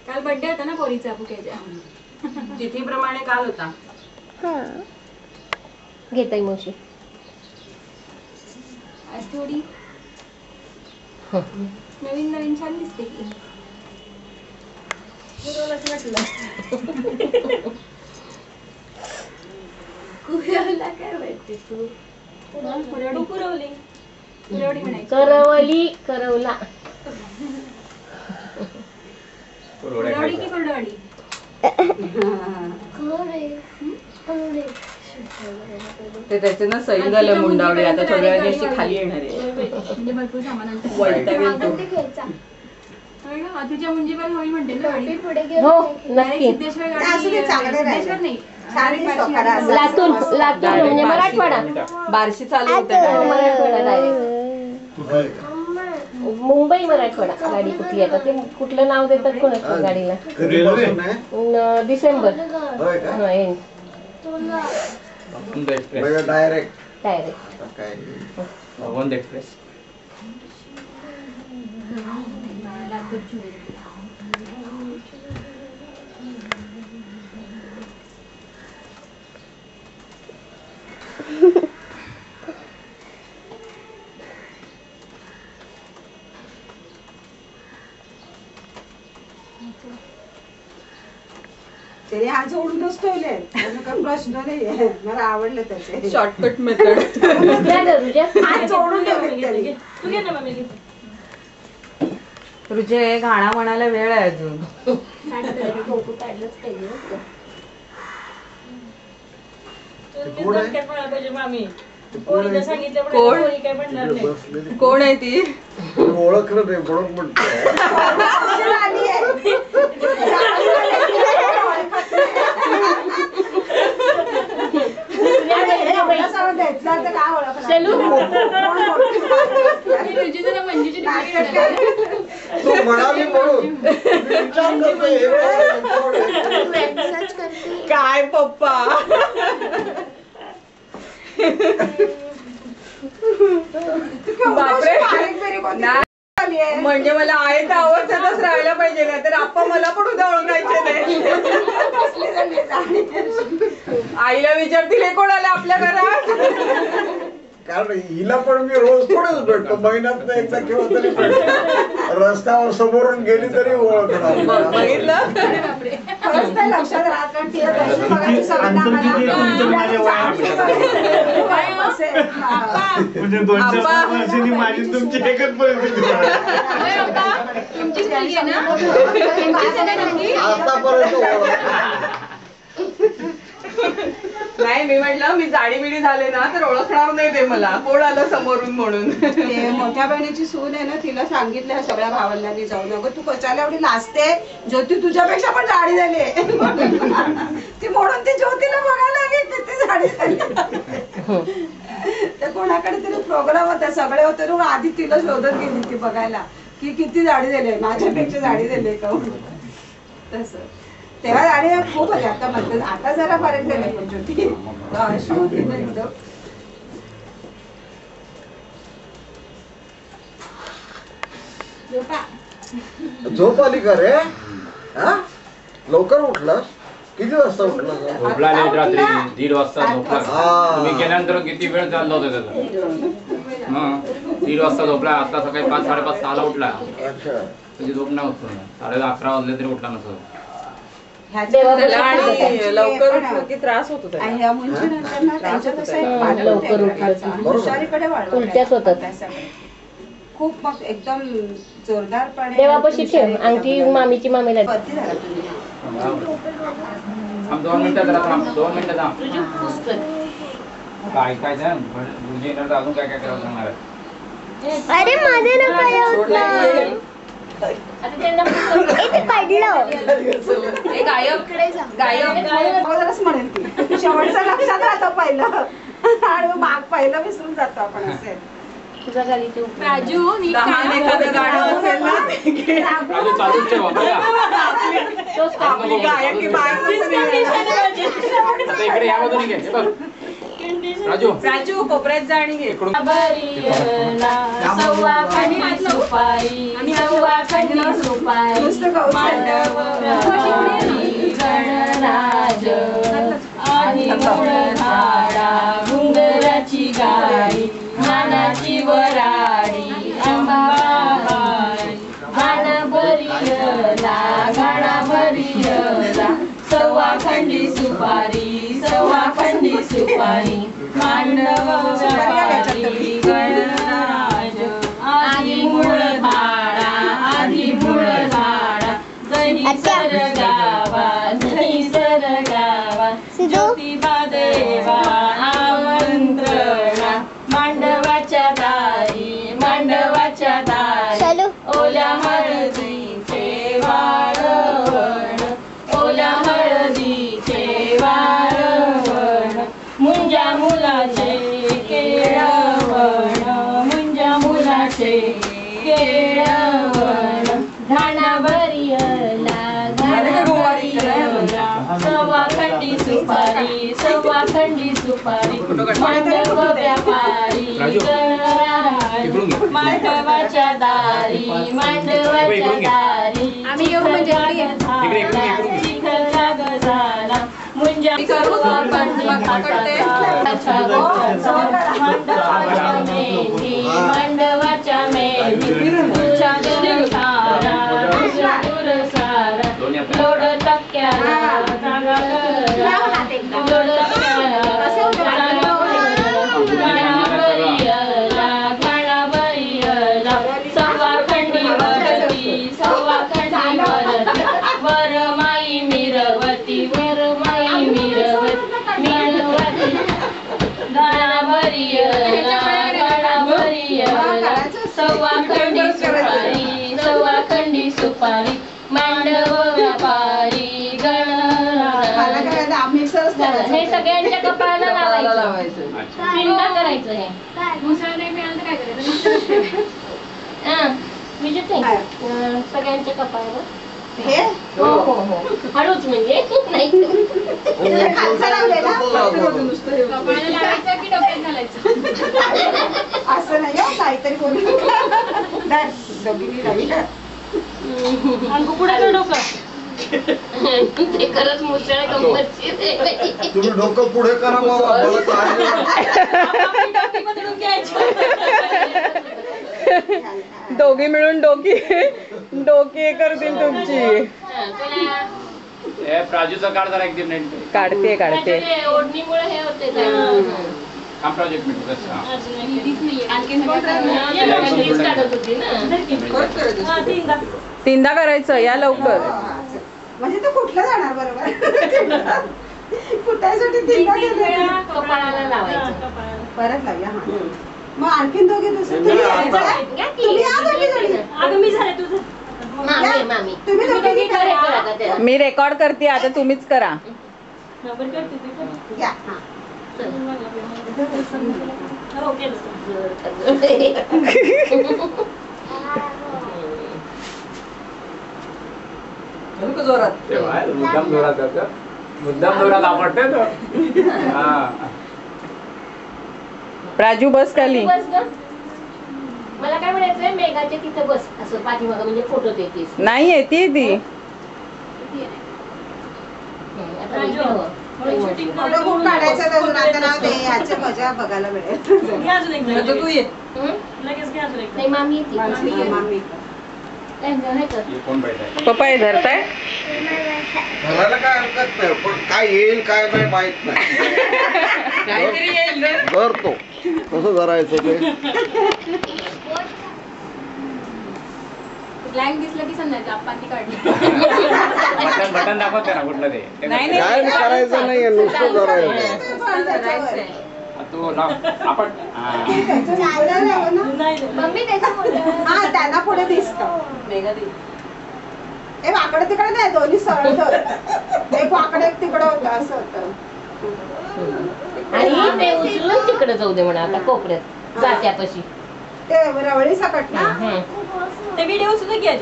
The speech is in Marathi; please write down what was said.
काल बर्थडे होता ना पोरीचा बुकेच्या. तिथीप्रमाणे काल होता. घेताय मावशी. आज थोडी नवीन नवीन छान दिसते की. कुरवला काय वाटते तू? कुरवडी कुरवली. कुरवडी म्हणायची. करवली करवला. कुरवडी की कुरवडी? ते त्याचे ना सैल झालं मुंडावडी. आता थोड्या वेळाची खाली येणार आहे. म्हणजे भरपूर सामान तुझ्या मुंजी पण होईल म्हणते ना गाडी. हो नक्की. सिद्धेश्वर नाही. लातूर लातूर म्हणजे मराठवाडा. बार्शी चालू होते मराठवाडा डायरेक्ट. मुंबई मराठवाडा गाडी कुठली आता ते कुठलं नाव देतात कोण असतं गाडीला. December end. Direct Vande express. त्याने हात जोडूनच ठेवले. काही प्रश्न नाहीये. मला आवडलं त्याचे शॉर्टकट मेथड. हात जोडून ठेवले. तू घे ना मम्मी. रुचे गाणं म्हणायला वेळ आहे अजून. कोण आहे ती? ओळखलं नाही म्हणून म्हणतो. म्हणाली म्हणून काय पप्पा. बापरे. म्हणजे मला आहे तर अवस्थेतच राहायला पाहिजे ना. तर आपण मला पण उद्या ओळखायचे नाही. आईला विचारतील हे कोण आलं आपल्या घरात. कारण हिला पण मी रोज थोडेच भेटतो. महिन्यात एकदा किंवा तरी भेटतो. रस्त्यावर समोरून गेली तरी ओळखणार. बघितलं. खरंच नाही लक्षात राहत. कारण तिला दर्शन बघायची सवय ना मला. म्हणजे 2-4 वर्षांनी माझी तुमची एकच परिस्थिती. तुमचीच मुलगी आहे ना? आतापर्यंत नाही मी म्हटलं मी जाडीबिडी झाले ना तर ओळखणार नाही ते मला. कोण आलं समोरून म्हणून. ते मोठ्या बहिणीची सून आहे ना. तिला सांगितलं सगळ्या भावांना जाऊन अगं तू कशाला एवढी लाजते. ज्योती तुझ्यापेक्षा पण जाडी झाली. ती म्हणून ती ज्योतीला बघायला लागली किती जाडी झाली. त्या कोणाकडे तरी प्रोग्राम होता. सगळे होते ना. आधी तिला शोधत गेली ती बघायला की किती जाडी झाली. माझ्यापेक्षा जाडी झाली का तसं. तेव्हा जाडी खूप होते. आता म्हणतात आता जरा फरक झाला पण ज्योती एकदम. झोप आली का रे? हा लवकर उठलास? किती वाजता उठला? झोपला लेट रात्री 1:30 वाजता झोपला. तुम्ही गेल्यानंतर किती वेळ चालला होता त्याचा. 1:30 वाजता झोपला. आता सकाळी 5-5:30 6ला उठला. अच्छा. त्याची झोप नाही होत. 11:30 वाजले तरी उठला नसतो. लवकर उठलं की त्रास होतो त्याला. लवकर हुशारीकडे उलट्याच होतात. खूप मग एकदम जोरदारपणे. देवापाशी ठेव अंगठी. मामीची मामीला. कधी झाला तुम्ही? 2 मिनिटं जरा थांब. 2 मिनिटं थांब. काय काय गुरुजी येणार अजून काय काय करावं सांगणार आहे. अरे माझे नको म्हणेल ती शेवटचं लक्षात राहतं पहिलं आणि माग पहिलं विसरून जातो आपण. असे तुझा खाली तू राजू एखादं गाणं असेल ना चालूच ठेवा. आपली गायकी बायकोच नाही. आता इकडे या बाजूने घे. राजू राजू कोपऱ्यात जा आणि घे. इकडून बरियला सव्वा खंडी सुपारी सव्वा खंडी सुपारी नुसतं गाऊन मांडवरी गणराज आधी मूळ झाडा घुंगराची गाडी मानाची वराडी अंबाबाई घाणा बरियला घाणा बरियला सव्वा खंडी सुपारी सव्वा खंडी सुपारी मांडवरी गणराज आधी मूळ झाडा आधी मूळ झाडा जणी सर गावा जणी सर गावा ज्योतिबा देवा आमंत्रणा मांडवाच्या दारी ओल्या हळदीचे वाळवण ओल्या हळदीचे वाळवण मुंजा मुलाचे केळवण मुंजा मुलाचे केळवण घाणा बरियला घाणा बरियला सव्वा खंडी सुपारी सव्वा खंडी सुपारी मांडव व्यापारी गणराज मांडवाच्या दारी आम्ही येऊ म्हणजे शिखरला गजाला मुंजा सव्वा खंडी मांडवाच्या मेंढी तुझ्या सारा लोड टक्क्याला जागा लोड घाणा बरियला सव्वा खंडी वरती सव्वा खंडी वरती वरमाई मिरवती वरमाई मिरवती घाणा बरियला सव्वा खंडी सुपारी मांडव व्यापारी गणराज हे सगळ्यांच्या कपाळाला लावायचं चिंता करायचं हे मुसळ नाही मिळालं तर काय करायचं विजिट सगळ्यांच्या कपाळावर हे हो हो हो हळूच म्हणजे नाही खालचा लावलेला कपाळाला लावायचं की डोक्यात घालायचं असं नाही हो, काहीतरी बोलू दोघींनी लावलं. पुढे डोकं ते खरंच मुसळ गंमतशीर आहे. तुम्ही डोकं पुढे करा बाबा मला काय दोघी मिळून डोकी हे करतील तुमची. प्राजूचा काढ जरा एक दिन नाही काढते त्याच्यामुळे ओढणीमुळे हे होते काम प्रोजेक्ट मिळतो आणखीन काढत होती ना तीनदा करायचं या लवकर. म्हणजे तू कुठलं जाणार बरोबर कुठायसाठी तीनदा गेले. कपाळाला लावायचं परत लावूया हा मग आणखीन दोघे दुसरे तुम्ही यायचं काय? तुम्ही या दोघी जणी. मामी तुम्ही दोघी करा. मी रेकॉर्ड करते आता तुम्हीच करा. या हा. मुद्दाम जोरात आवडते तो. प्राजू बस खाली. मला काय म्हणायचंय मेघाच्या तिथे बस असं पाठीमागं म्हणजे फोटो देतेस नाही येते ती फोटो खूप काढायचा अजून आता नाव दे ह्याची मजा बघायला मिळेल. तू ये. नाही मामी येते मामी कोण पाहिजे पप्पा हे धरताय. धरायला काय हरकत नाही पण काय येईल काय नाही माहित नाही धरतो कसं धरायचं ते ब्लँक दिसलं की समजायचं आपण ती काढली. बटन दाखवते ना कुठलं ते नाही काय करायचं नाहीये नुसतं धरायचं तो लाव आपण मम्मी त्याच्यामुळे हा त्यांना पुढे दिसत ए वाकडं तिकडे नाही दोन्ही सरळ धर. एक वाकडं एक तिकडं होतं असं होतं. आणि ते उचलून तिकडे जाऊ दे म्हणा आता कोपऱ्यात जात्यापाशी ते रवळी सकट ना ते व्हिडिओ सुद्धा घ्या